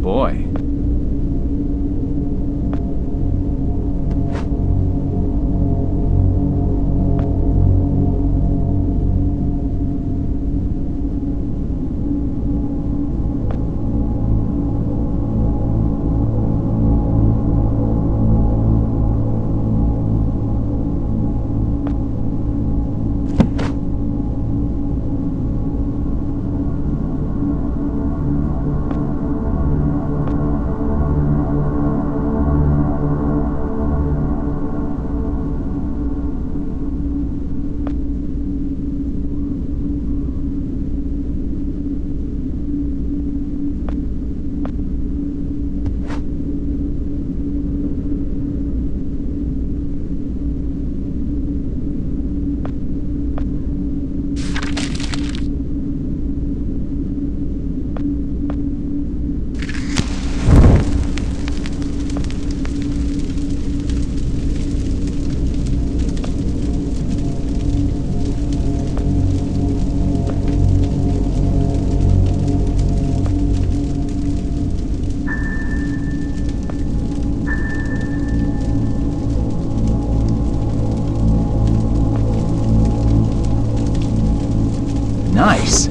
Boy. Nice.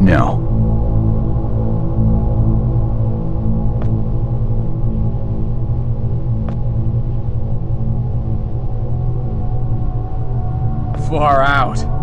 No. Far out.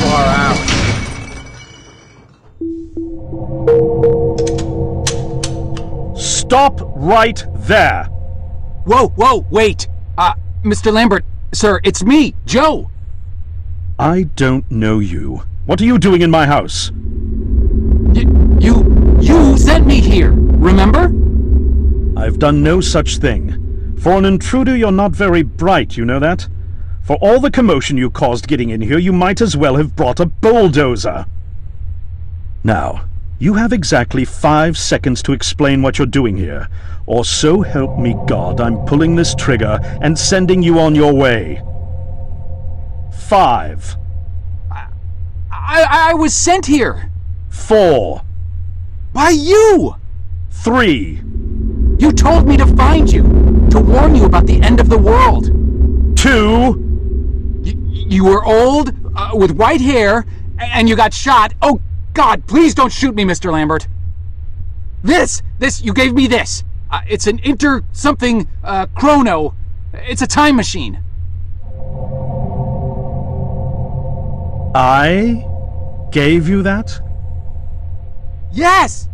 Far out. Stop right there! Whoa, wait! Mr. Lambert, sir, it's me, Joe! I don't know you. What are you doing in my house? You sent me here, remember? I've done no such thing. For an intruder, you're not very bright, you know that? For all the commotion you caused getting in here, you might as well have brought a bulldozer. Now, you have exactly 5 seconds to explain what you're doing here, or so help me God, I'm pulling this trigger and sending you on your way. 5. I was sent here! 4. By you! 3. You told me to find you, to warn you about the end of the world. 2. You were old, with white hair, and you got shot. Oh, God, please don't shoot me, Mr. Lambert. This, you gave me this. It's an chrono. It's a time machine. I gave you that? Yes!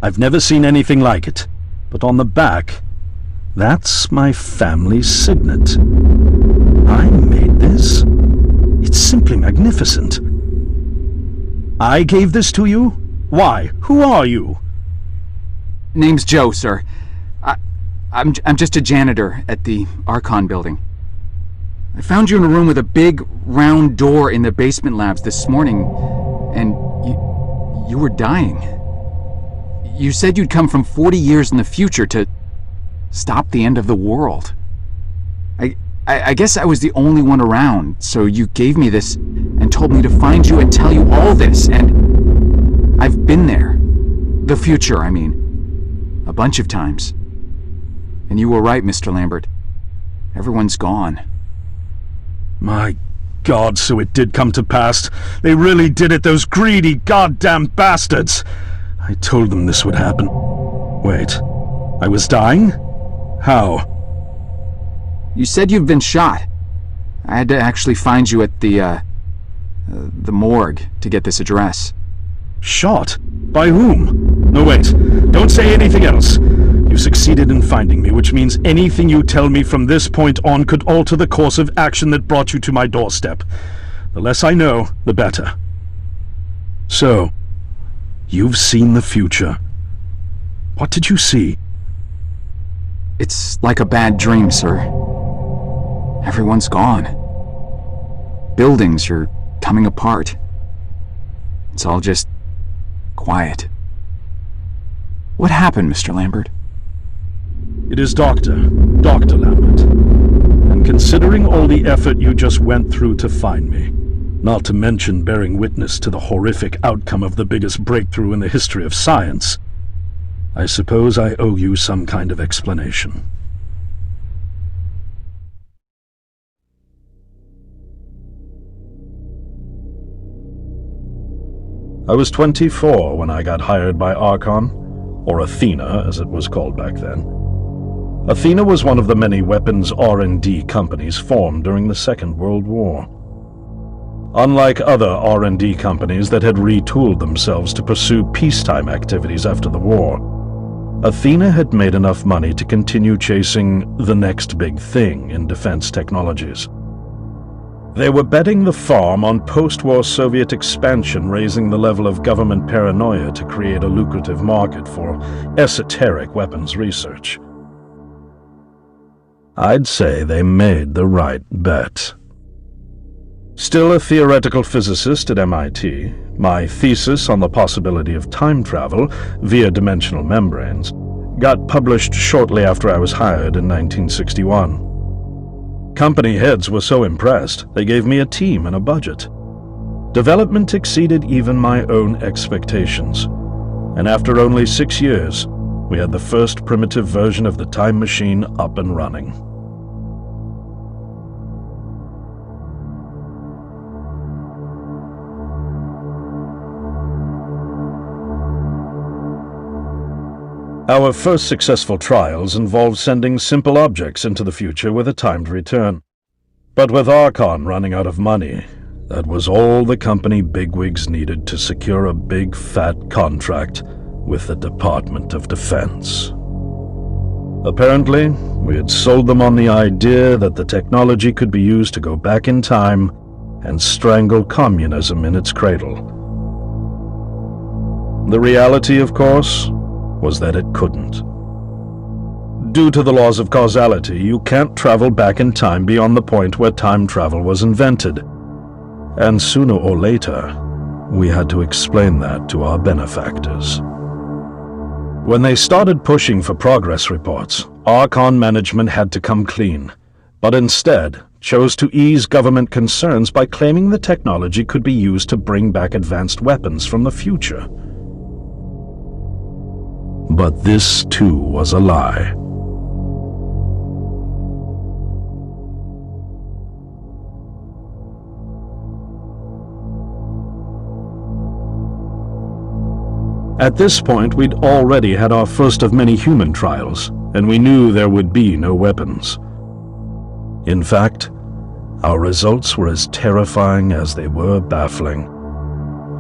I've never seen anything like it, but on the back, that's my family's signet. I made this. It's simply magnificent. I gave this to you? Why? Who are you? Name's Joe, sir. I'm just a janitor at the Archon building. I found you in a room with a big, round door in the basement labs this morning, and you were dying. You said you'd come from 40 years in the future to stop the end of the world. I guess I was the only one around, so you gave me this and told me to find you and tell you all this, and I've been there. The future, I mean. A bunch of times. And you were right, Mr. Lambert. Everyone's gone. My God, so it did come to pass. They really did it, those greedy goddamn bastards. I told them this would happen. Wait, I was dying? How? You said you'd been shot. I had to actually find you at the morgue to get this address. Shot? By whom? No, wait. Don't say anything else. You succeeded in finding me, which means anything you tell me from this point on could alter the course of action that brought you to my doorstep. The less I know, the better. So, you've seen the future. What did you see? It's like a bad dream, sir. Everyone's gone. buildings are coming apart. It's all just quiet. What happened, Mr. Lambert? It is Dr. Lambert. And considering all the effort you just went through to find me, not to mention bearing witness to the horrific outcome of the biggest breakthrough in the history of science, I suppose I owe you some kind of explanation. I was 24 when I got hired by Archon, or Athena as it was called back then. Athena was one of the many weapons R&D companies formed during the Second World War. Unlike other R&D companies that had retooled themselves to pursue peacetime activities after the war, Athena had made enough money to continue chasing the next big thing in defense technologies. They were betting the farm on post-war Soviet expansion, raising the level of government paranoia to create a lucrative market for esoteric weapons research. I'd say they made the right bet. Still a theoretical physicist at MIT, my thesis on the possibility of time travel via dimensional membranes got published shortly after I was hired in 1961. Company heads were so impressed, they gave me a team and a budget. Development exceeded even my own expectations, and after only 6 years, we had the first primitive version of the time machine up and running. Our first successful trials involved sending simple objects into the future with a timed return. But with Archon running out of money, that was all the company bigwigs needed to secure a big fat contract with the Department of Defense. Apparently, we had sold them on the idea that the technology could be used to go back in time and strangle communism in its cradle. The reality, of course, was that it couldn't. Due to the laws of causality, you can't travel back in time beyond the point where time travel was invented. And sooner or later, we had to explain that to our benefactors. When they started pushing for progress reports, Archon management had to come clean, but instead chose to ease government concerns by claiming the technology could be used to bring back advanced weapons from the future. But this, too, was a lie. At this point, we'd already had our first of many human trials, and we knew there would be no weapons. In fact, our results were as terrifying as they were baffling.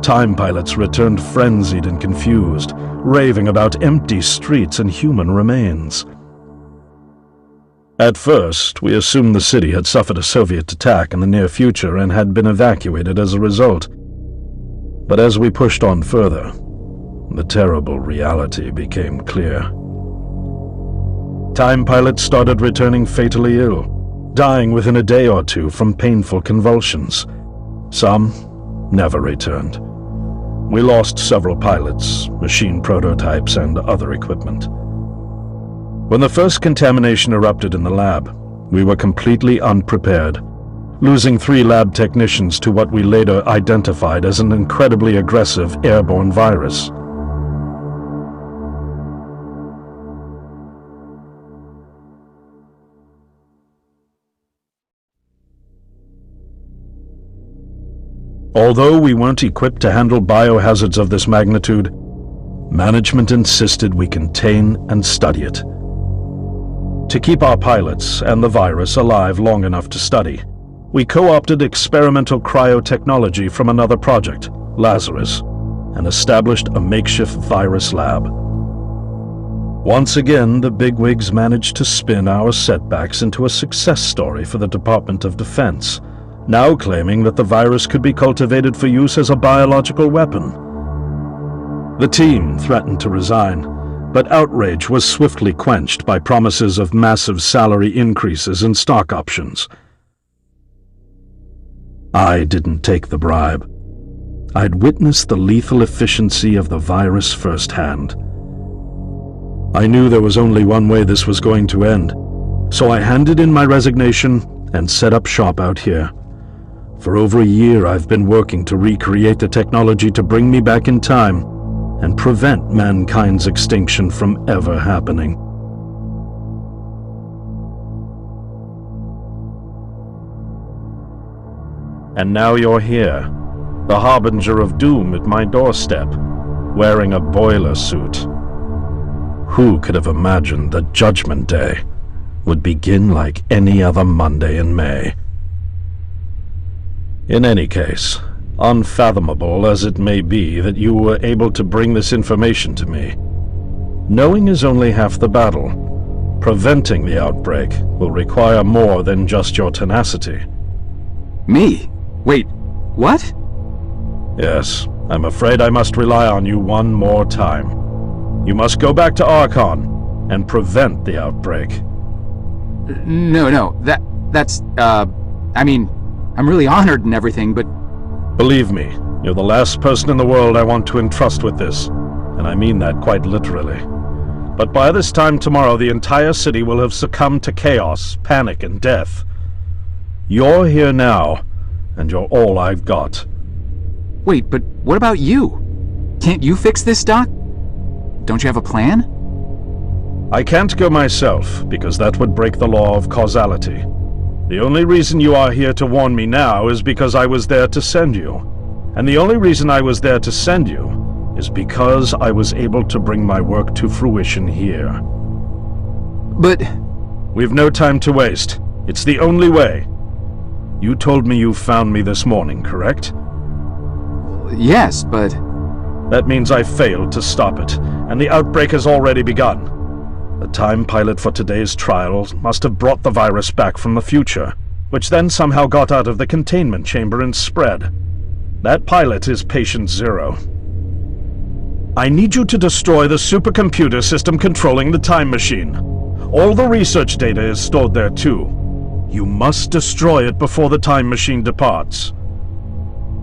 Time pilots returned frenzied and confused, raving about empty streets and human remains. At first, we assumed the city had suffered a Soviet attack in the near future and had been evacuated as a result. But as we pushed on further, the terrible reality became clear. Time pilots started returning fatally ill, dying within a day or two from painful convulsions. Some never returned. We lost several pilots, machine prototypes, and other equipment. When the first contamination erupted in the lab, we were completely unprepared, losing 3 lab technicians to what we later identified as an incredibly aggressive airborne virus. Although we weren't equipped to handle biohazards of this magnitude, management insisted we contain and study it. To keep our pilots and the virus alive long enough to study, we co-opted experimental cryotechnology from another project, Lazarus, and established a makeshift virus lab. Once again, the bigwigs managed to spin our setbacks into a success story for the Department of Defense, now claiming that the virus could be cultivated for use as a biological weapon. The team threatened to resign, but outrage was swiftly quenched by promises of massive salary increases and stock options. I didn't take the bribe. I'd witnessed the lethal efficiency of the virus firsthand. I knew there was only one way this was going to end, so I handed in my resignation and set up shop out here. For over a year I've been working to recreate the technology to bring me back in time and prevent mankind's extinction from ever happening. And now you're here, the harbinger of doom at my doorstep, wearing a boiler suit. Who could have imagined that Judgment Day would begin like any other Monday in May? In any case, unfathomable as it may be that you were able to bring this information to me, knowing is only half the battle. Preventing the outbreak will require more than just your tenacity. Me? Wait, what? Yes, I'm afraid I must rely on you one more time. You must go back to Archon and prevent the outbreak. No, that's, I mean, I'm really honored and everything, but... Believe me, you're the last person in the world I want to entrust with this, and I mean that quite literally. But by this time tomorrow, the entire city will have succumbed to chaos, panic, and death. You're here now, and you're all I've got. Wait, but what about you? Can't you fix this, Doc? Don't you have a plan? I can't go myself, because that would break the law of causality. The only reason you are here to warn me now is because I was there to send you. And the only reason I was there to send you is because I was able to bring my work to fruition here. But... We've no time to waste. It's the only way. You told me you found me this morning, correct? Yes, but... That means I failed to stop it, and the outbreak has already begun. The time pilot for today's trial must have brought the virus back from the future, which then somehow got out of the containment chamber and spread. That pilot is Patient Zero. I need you to destroy the supercomputer system controlling the time machine. All the research data is stored there too. You must destroy it before the time machine departs.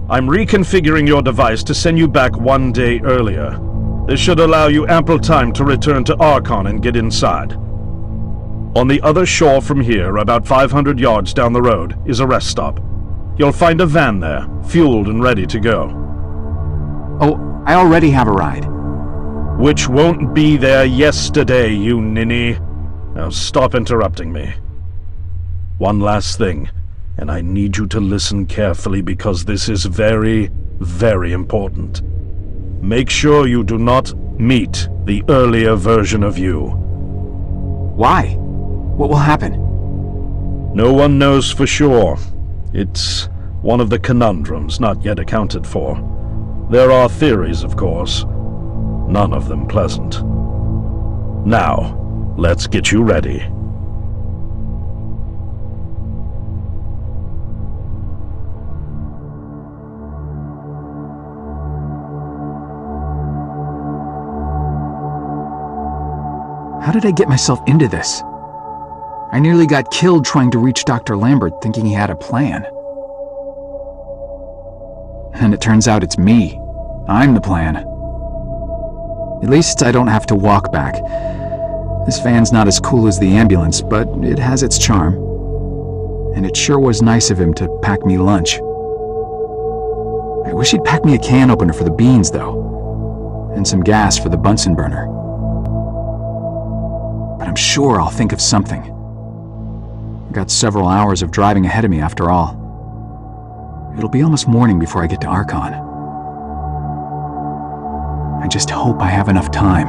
I'm reconfiguring your device to send you back 1 day earlier. This should allow you ample time to return to Archon and get inside. On the other shore from here, about 500 yards down the road, is a rest stop. You'll find a van there, fueled and ready to go. Oh, I already have a ride. Which won't be there yesterday, you ninny. Now stop interrupting me. One last thing, and I need you to listen carefully because this is very, very important. Make sure you do not meet the earlier version of you. Why? What will happen? No one knows for sure. It's one of the conundrums not yet accounted for. There are theories, of course. None of them pleasant. Now, let's get you ready. How did I get myself into this? I nearly got killed trying to reach Dr. Lambert thinking he had a plan. And it turns out it's me. I'm the plan. At least I don't have to walk back. This van's not as cool as the ambulance, but it has its charm. And it sure was nice of him to pack me lunch. I wish he'd packed me a can opener for the beans, though. And some gas for the Bunsen burner. But I'm sure I'll think of something. I've got several hours of driving ahead of me after all. It'll be almost morning before I get to Archon. I just hope I have enough time.